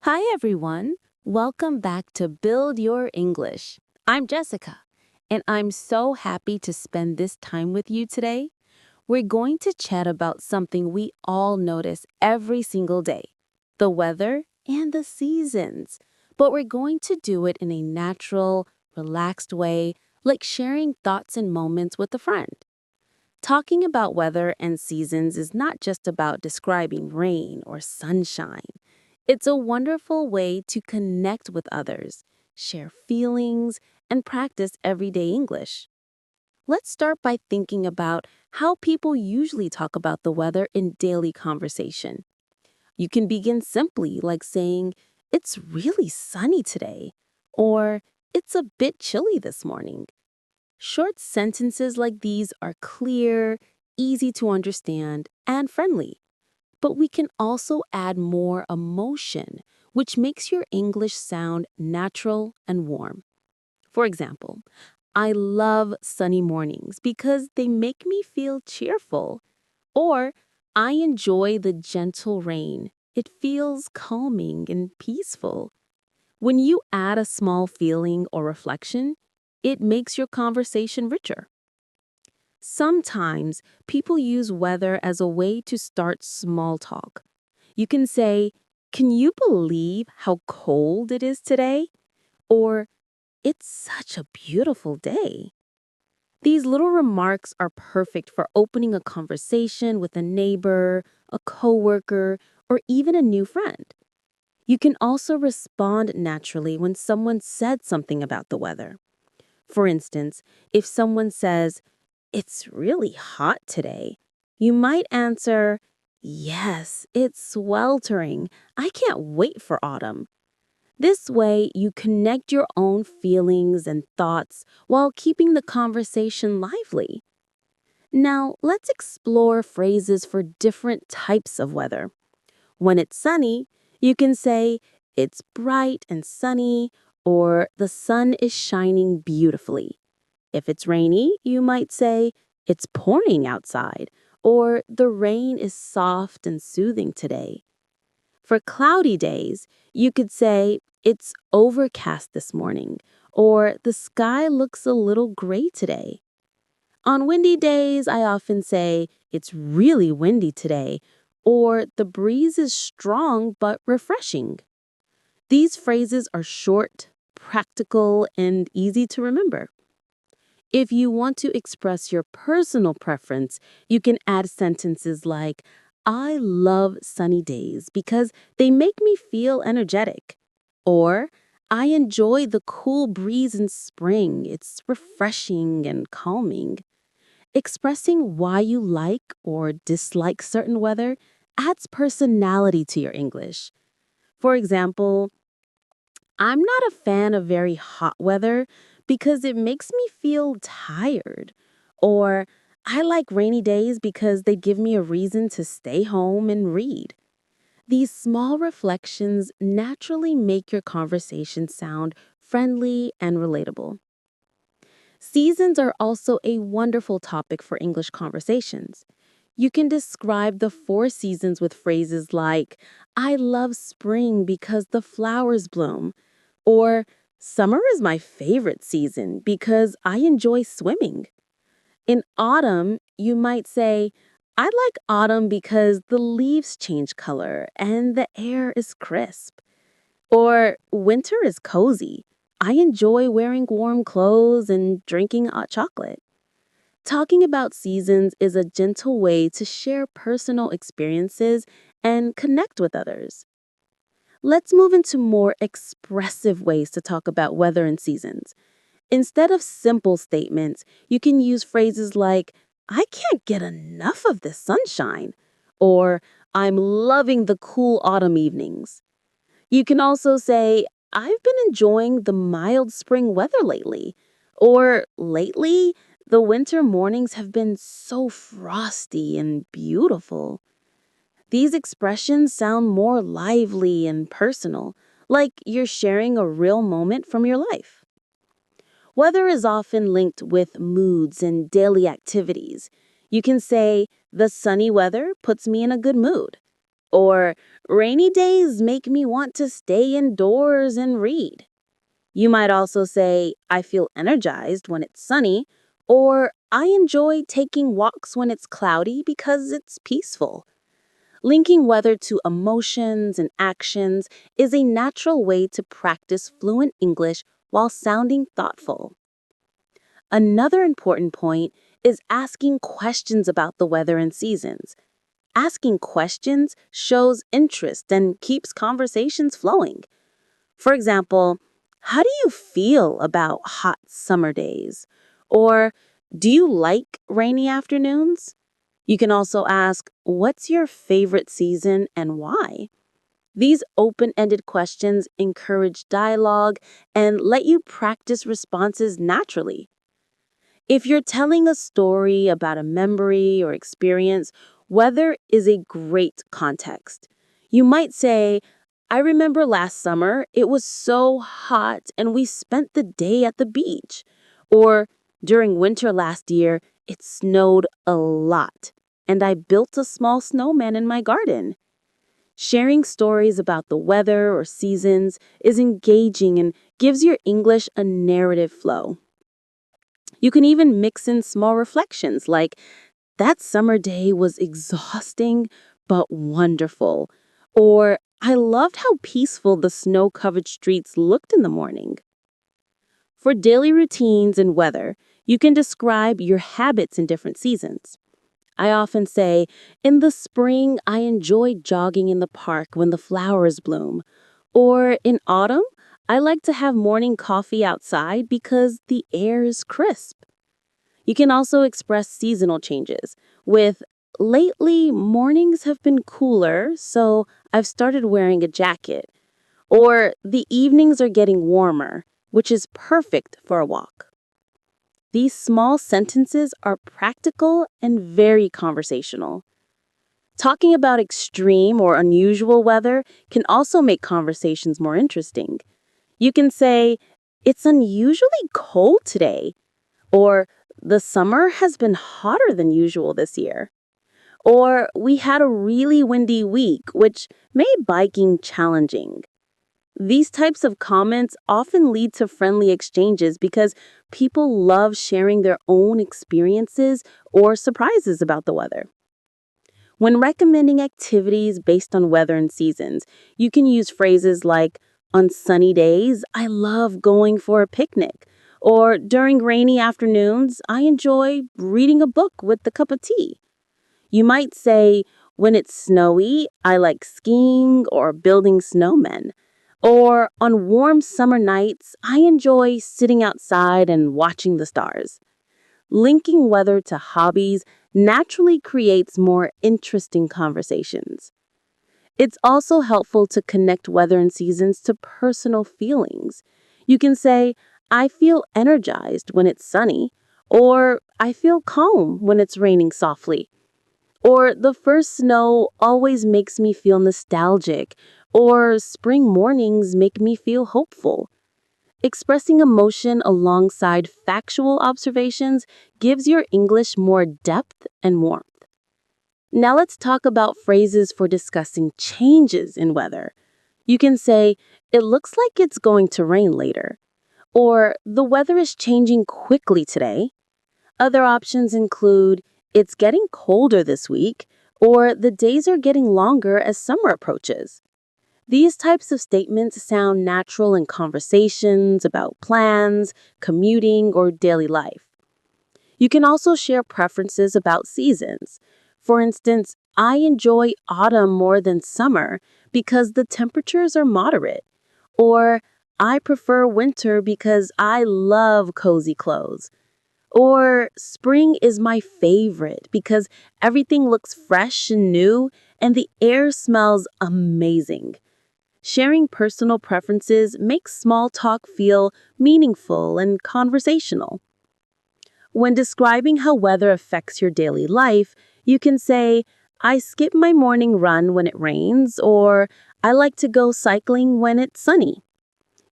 Hi, everyone. Welcome back to Build Your English. I'm Jessica, and I'm so happy to spend this time with you today. We're going to chat about something we all notice every single day, the weather and the seasons. But we're going to do it in a natural, relaxed way, like sharing thoughts and moments with a friend. Talking about weather and seasons is not just about describing rain or sunshine. It's a wonderful way to connect with others, share feelings, and practice everyday English. Let's start by thinking about how people usually talk about the weather in daily conversation. You can begin simply like saying, "It's really sunny today," or "It's a bit chilly this morning." Short sentences like these are clear, easy to understand, and friendly. But we can also add more emotion, which makes your English sound natural and warm. For example, I love sunny mornings because they make me feel cheerful. Or, I enjoy the gentle rain. It feels calming and peaceful. When you add a small feeling or reflection, it makes your conversation richer. Sometimes people use weather as a way to start small talk. You can say, "Can you believe how cold it is today?" Or, "It's such a beautiful day." These little remarks are perfect for opening a conversation with a neighbor, a coworker, or even a new friend. You can also respond naturally when someone said something about the weather. For instance, if someone says, "It's really hot today," you might answer, "Yes, it's sweltering. I can't wait for autumn." This way, you connect your own feelings and thoughts while keeping the conversation lively. Now, let's explore phrases for different types of weather. When it's sunny, you can say, "It's bright and sunny," or "The sun is shining beautifully." If it's rainy, you might say, "It's pouring outside," or "The rain is soft and soothing today." For cloudy days, you could say, "It's overcast this morning," or "The sky looks a little gray today." On windy days, I often say, "It's really windy today," or "The breeze is strong but refreshing." These phrases are short, practical, and easy to remember. If you want to express your personal preference, you can add sentences like, "I love sunny days because they make me feel energetic." Or, "I enjoy the cool breeze in spring. It's refreshing and calming." Expressing why you like or dislike certain weather adds personality to your English. For example, "I'm not a fan of very hot weather because it makes me feel tired." Or, "I like rainy days because they give me a reason to stay home and read." These small reflections naturally make your conversation sound friendly and relatable. Seasons are also a wonderful topic for English conversations. You can describe the four seasons with phrases like, "I love spring because the flowers bloom," or "Summer is my favorite season because I enjoy swimming." In autumn, you might say, "I like autumn because the leaves change color and the air is crisp." Or "Winter is cozy. I enjoy wearing warm clothes and drinking hot chocolate." Talking about seasons is a gentle way to share personal experiences and connect with others. Let's move into more expressive ways to talk about weather and seasons. Instead of simple statements, you can use phrases like, "I can't get enough of this sunshine," or "I'm loving the cool autumn evenings." You can also say, "I've been enjoying the mild spring weather lately," or "Lately, the winter mornings have been so frosty and beautiful." These expressions sound more lively and personal, like you're sharing a real moment from your life. Weather is often linked with moods and daily activities. You can say, "The sunny weather puts me in a good mood." Or rainy days make me want to stay indoors and read. You might also say, I feel energized when it's sunny, or I enjoy taking walks when it's cloudy because it's peaceful. Linking weather to emotions and actions is a natural way to practice fluent English while sounding thoughtful. Another important point is asking questions about the weather and seasons. Asking questions shows interest and keeps conversations flowing. For example, how do you feel about hot summer days? Or do you like rainy afternoons? You can also ask, what's your favorite season and why? These open ended questions encourage dialogue and let you practice responses naturally. If you're telling a story about a memory or experience, weather is a great context. You might say, I remember last summer it was so hot and we spent the day at the beach. Or during winter last year, it snowed a lot and I built a small snowman in my garden. Sharing stories about the weather or seasons is engaging and gives your English a narrative flow. You can even mix in small reflections like, that summer day was exhausting but wonderful. Or, I loved how peaceful the snow covered streets looked in the morning. For daily routines and weather, you can describe your habits in different seasons. I often say, in the spring, I enjoy jogging in the park when the flowers bloom. Or in autumn, I like to have morning coffee outside because the air is crisp. You can also express seasonal changes with, lately, mornings have been cooler, so I've started wearing a jacket. Or the evenings are getting warmer, which is perfect for a walk. These small sentences are practical and very conversational. Talking about extreme or unusual weather can also make conversations more interesting. You can say, it's unusually cold today, or the summer has been hotter than usual this year. Or we had a really windy week, which made biking challenging. These types of comments often lead to friendly exchanges because people love sharing their own experiences or surprises about the weather. When recommending activities based on weather and seasons, you can use phrases like, on sunny days, I love going for a picnic. Or during rainy afternoons, I enjoy reading a book with a cup of tea. You might say, when it's snowy, I like skiing or building snowmen. Or on warm summer nights, I enjoy sitting outside and watching the stars. Linking weather to hobbies naturally creates more interesting conversations. It's also helpful to connect weather and seasons to personal feelings. You can say, I feel energized when it's sunny, or I feel calm when it's raining softly. Or the first snow always makes me feel nostalgic, or spring mornings make me feel hopeful. Expressing emotion alongside factual observations gives your English more depth and warmth. Now let's talk about phrases for discussing changes in weather. You can say, it looks like it's going to rain later, or the weather is changing quickly today. Other options include, it's getting colder this week, or the days are getting longer as summer approaches. These types of statements sound natural in conversations about plans, commuting, or daily life. You can also share preferences about seasons. For instance, I enjoy autumn more than summer because the temperatures are moderate. Or, I prefer winter because I love cozy clothes. Or, spring is my favorite because everything looks fresh and new and the air smells amazing. Sharing personal preferences makes small talk feel meaningful and conversational. When describing how weather affects your daily life, you can say, I skip my morning run when it rains, or I like to go cycling when it's sunny.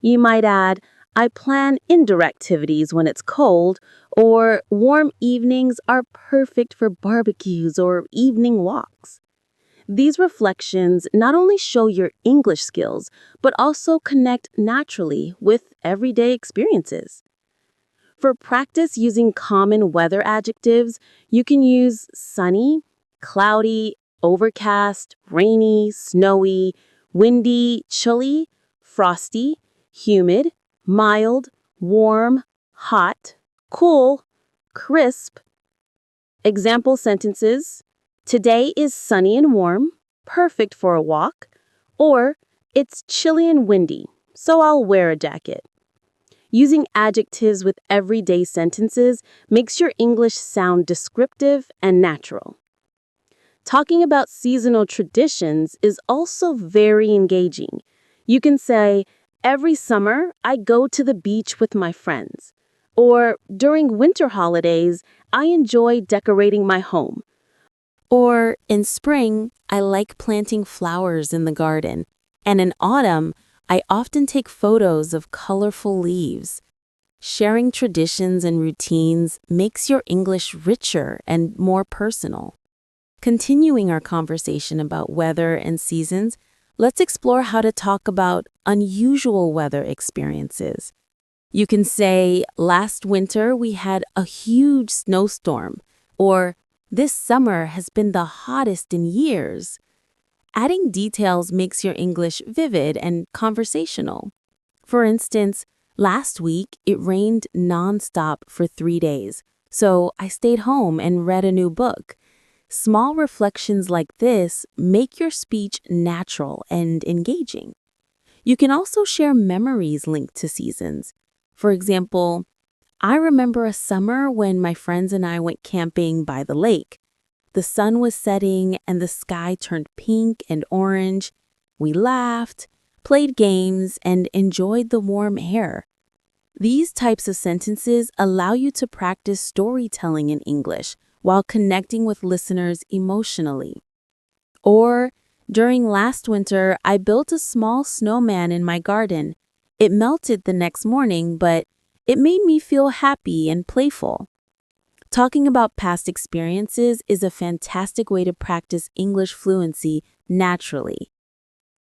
You might add, I plan indoor activities when it's cold, or warm evenings are perfect for barbecues or evening walks. These reflections not only show your English skills, but also connect naturally with everyday experiences. For practice using common weather adjectives, you can use sunny, cloudy, overcast, rainy, snowy, windy, chilly, frosty, humid, mild, warm, hot, cool, crisp. Example sentences: today is sunny and warm, perfect for a walk, or it's chilly and windy, so I'll wear a jacket. Using adjectives with everyday sentences makes your English sound descriptive and natural. Talking about seasonal traditions is also very engaging. You can say, every summer I go to the beach with my friends. Or during winter holidays, I enjoy decorating my home. Or in spring, I like planting flowers in the garden. And in autumn, I often take photos of colorful leaves. Sharing traditions and routines makes your English richer and more personal. Continuing our conversation about weather and seasons, let's explore how to talk about unusual weather experiences. You can say, last winter we had a huge snowstorm, or this summer has been the hottest in years. Adding details makes your English vivid and conversational. For instance, last week it rained nonstop for 3 days, so I stayed home and read a new book. Small reflections like this make your speech natural and engaging. You can also share memories linked to seasons. For example, I remember a summer when my friends and I went camping by the lake. The sun was setting and the sky turned pink and orange. We laughed, played games, and enjoyed the warm air. These types of sentences allow you to practice storytelling in English while connecting with listeners emotionally. Or, during last winter, I built a small snowman in my garden. It melted the next morning, but it made me feel happy and playful. Talking about past experiences is a fantastic way to practice English fluency naturally.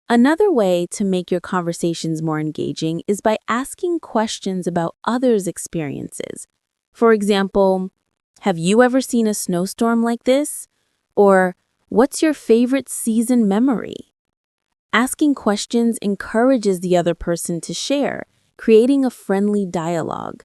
Another way to make your conversations more engaging is by asking questions about others' experiences. For example, have you ever seen a snowstorm like this? Or, what's your favorite season memory? Asking questions encourages the other person to share, creating a friendly dialogue.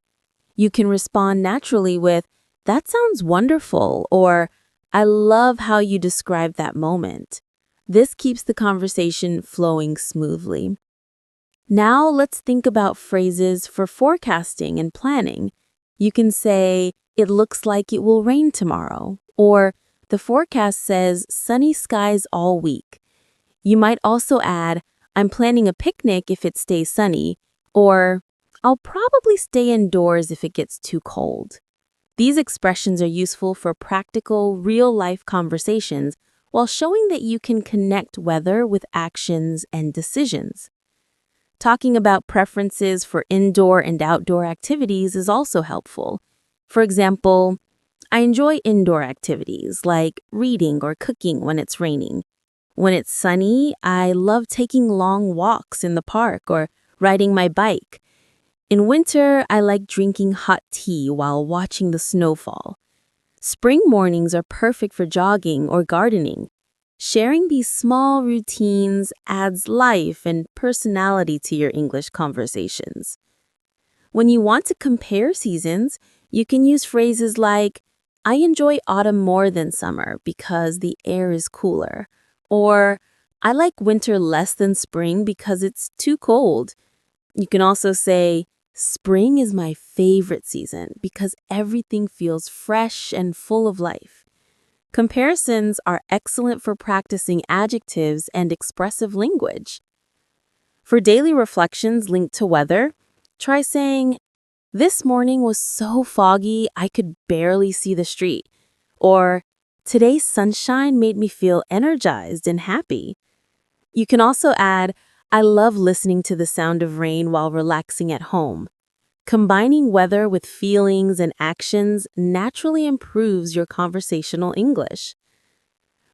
You can respond naturally with, that sounds wonderful, or I love how you described that moment. This keeps the conversation flowing smoothly. Now let's think about phrases for forecasting and planning. You can say, it looks like it will rain tomorrow, or the forecast says sunny skies all week. You might also add, I'm planning a picnic if it stays sunny, or I'll probably stay indoors if it gets too cold. These expressions are useful for practical, real-life conversations while showing that you can connect weather with actions and decisions. Talking about preferences for indoor and outdoor activities is also helpful. For example, I enjoy indoor activities like reading or cooking when it's raining. When it's sunny, I love taking long walks in the park or riding my bike. In winter, I like drinking hot tea while watching the snowfall. Spring mornings are perfect for jogging or gardening. Sharing these small routines adds life and personality to your English conversations. When you want to compare seasons, you can use phrases like, I enjoy autumn more than summer because the air is cooler. Or, I like winter less than spring because it's too cold. You can also say, spring is my favorite season because everything feels fresh and full of life. Comparisons are excellent for practicing adjectives and expressive language. For daily reflections linked to weather, try saying, this morning was so foggy I could barely see the street. Or, today's sunshine made me feel energized and happy. You can also add, I love listening to the sound of rain while relaxing at home. Combining weather with feelings and actions naturally improves your conversational English.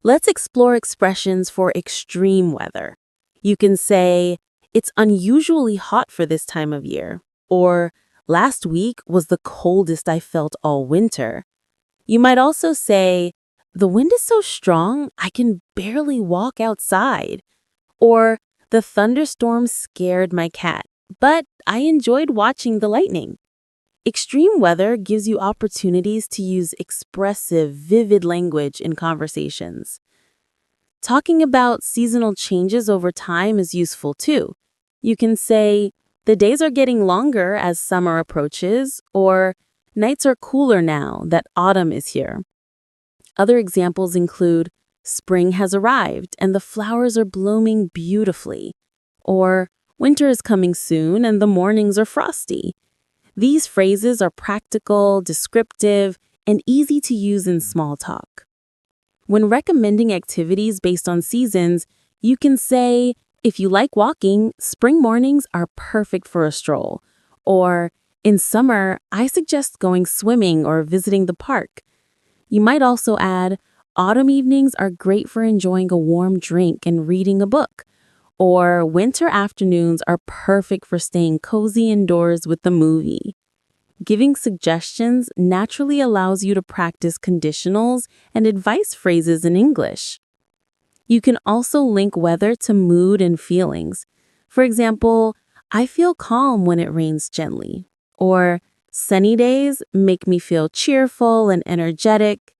Let's explore expressions for extreme weather. You can say, it's unusually hot for this time of year, or last week was the coldest I felt all winter. You might also say, the wind is so strong I can barely walk outside, or the thunderstorm scared my cat, but I enjoyed watching the lightning. Extreme weather gives you opportunities to use expressive, vivid language in conversations. Talking about seasonal changes over time is useful too. You can say, the days are getting longer as summer approaches, or nights are cooler now that autumn is here. Other examples include, spring has arrived and the flowers are blooming beautifully, or winter is coming soon and the mornings are frosty. These phrases are practical, descriptive, and easy to use in small talk. When recommending activities based on seasons, you can say, if you like walking, spring mornings are perfect for a stroll. Or, in summer, I suggest going swimming or visiting the park. You might also add, autumn evenings are great for enjoying a warm drink and reading a book. Or winter afternoons are perfect for staying cozy indoors with the movie. Giving suggestions naturally allows you to practice conditionals and advice phrases in English. You can also link weather to mood and feelings. For example, I feel calm when it rains gently. Or sunny days make me feel cheerful and energetic.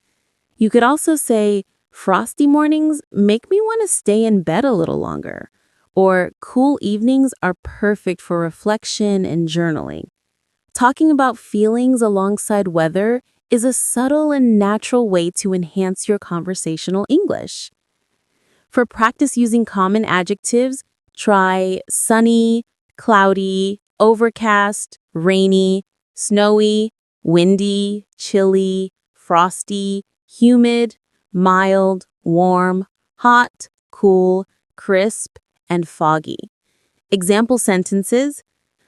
You could also say, frosty mornings make me want to stay in bed a little longer. Or cool evenings are perfect for reflection and journaling. Talking about feelings alongside weather is a subtle and natural way to enhance your conversational English. For practice using common adjectives, try sunny, cloudy, overcast, rainy, snowy, windy, chilly, frosty, humid, mild, warm, hot, cool, crisp, and foggy. Example sentences,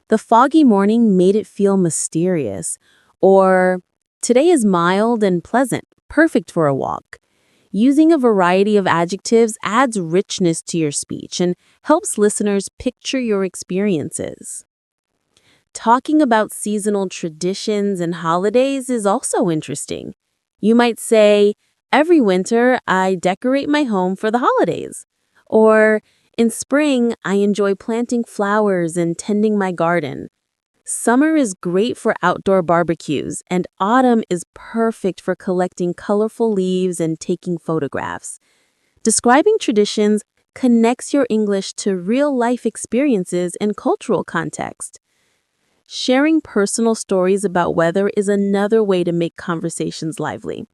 the foggy morning made it feel mysterious, or today is mild and pleasant, perfect for a walk. Using a variety of adjectives adds richness to your speech and helps listeners picture your experiences. Talking about seasonal traditions and holidays is also interesting. You might say, every winter I decorate my home for the holidays. Or, in spring, I enjoy planting flowers and tending my garden. Summer is great for outdoor barbecues, and autumn is perfect for collecting colorful leaves and taking photographs. Describing traditions connects your English to real-life experiences and cultural context. Sharing personal stories about weather is another way to make conversations lively.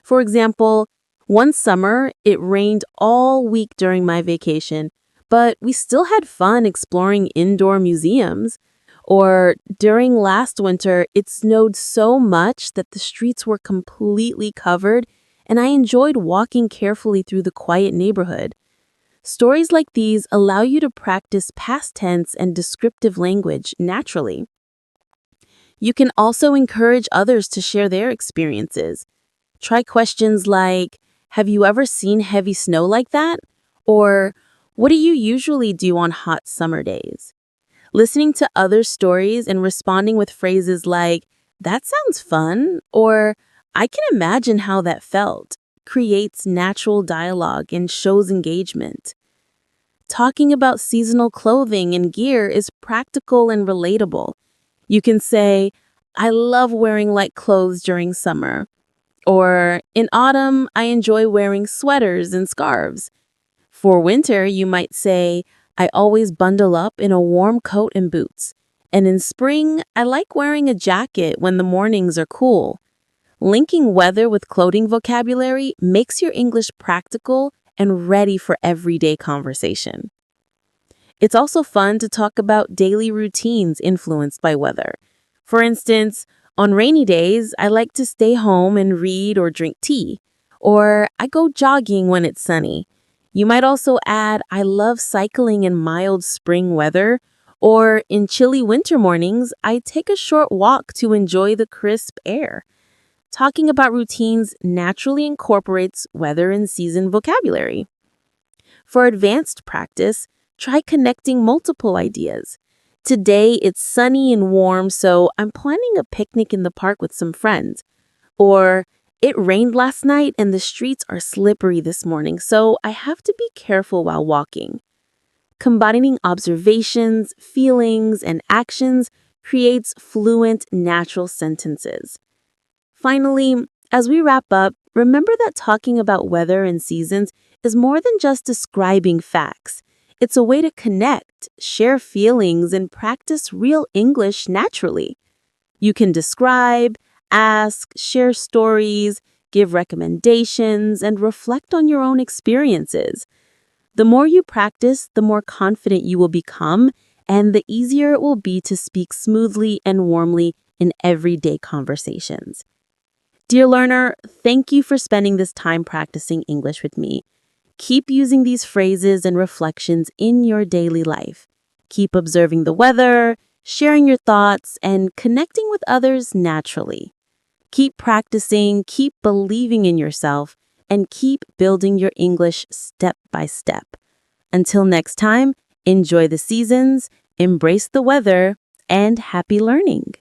For example, one summer, it rained all week during my vacation, but we still had fun exploring indoor museums. Or during last winter, it snowed so much that the streets were completely covered, and I enjoyed walking carefully through the quiet neighborhood. Stories like these allow you to practice past tense and descriptive language naturally. You can also encourage others to share their experiences. Try questions like, have you ever seen heavy snow like that? Or, what do you usually do on hot summer days? Listening to others' stories and responding with phrases like, that sounds fun, or I can imagine how that felt, creates natural dialogue and shows engagement. Talking about seasonal clothing and gear is practical and relatable. You can say, I love wearing light clothes during summer. Or, in autumn, I enjoy wearing sweaters and scarves. For winter, you might say, I always bundle up in a warm coat and boots. And in spring, I like wearing a jacket when the mornings are cool. Linking weather with clothing vocabulary makes your English practical and ready for everyday conversation. It's also fun to talk about daily routines influenced by weather. For instance, on rainy days, I like to stay home and read or drink tea. Or I go jogging when it's sunny. You might also add, I love cycling in mild spring weather, or in chilly winter mornings, I take a short walk to enjoy the crisp air. talking about routines naturally incorporates weather and season vocabulary. For advanced practice, try connecting multiple ideas. Today it's sunny and warm, so I'm planning a picnic in the park with some friends. Or, it rained last night and the streets are slippery this morning, so I have to be careful while walking. Combining observations, feelings, and actions creates fluent, natural sentences. Finally, as we wrap up, remember that talking about weather and seasons is more than just describing facts. It's a way to connect, share feelings, and practice real English naturally. You can describe, ask, share stories, give recommendations, and reflect on your own experiences. The more you practice, the more confident you will become, and the easier it will be to speak smoothly and warmly in everyday conversations. Dear learner, thank you for spending this time practicing English with me. Keep using these phrases and reflections in your daily life. Keep observing the weather, sharing your thoughts, and connecting with others naturally. Keep practicing, keep believing in yourself, and keep building your English step by step. Until next time, enjoy the seasons, embrace the weather, and happy learning.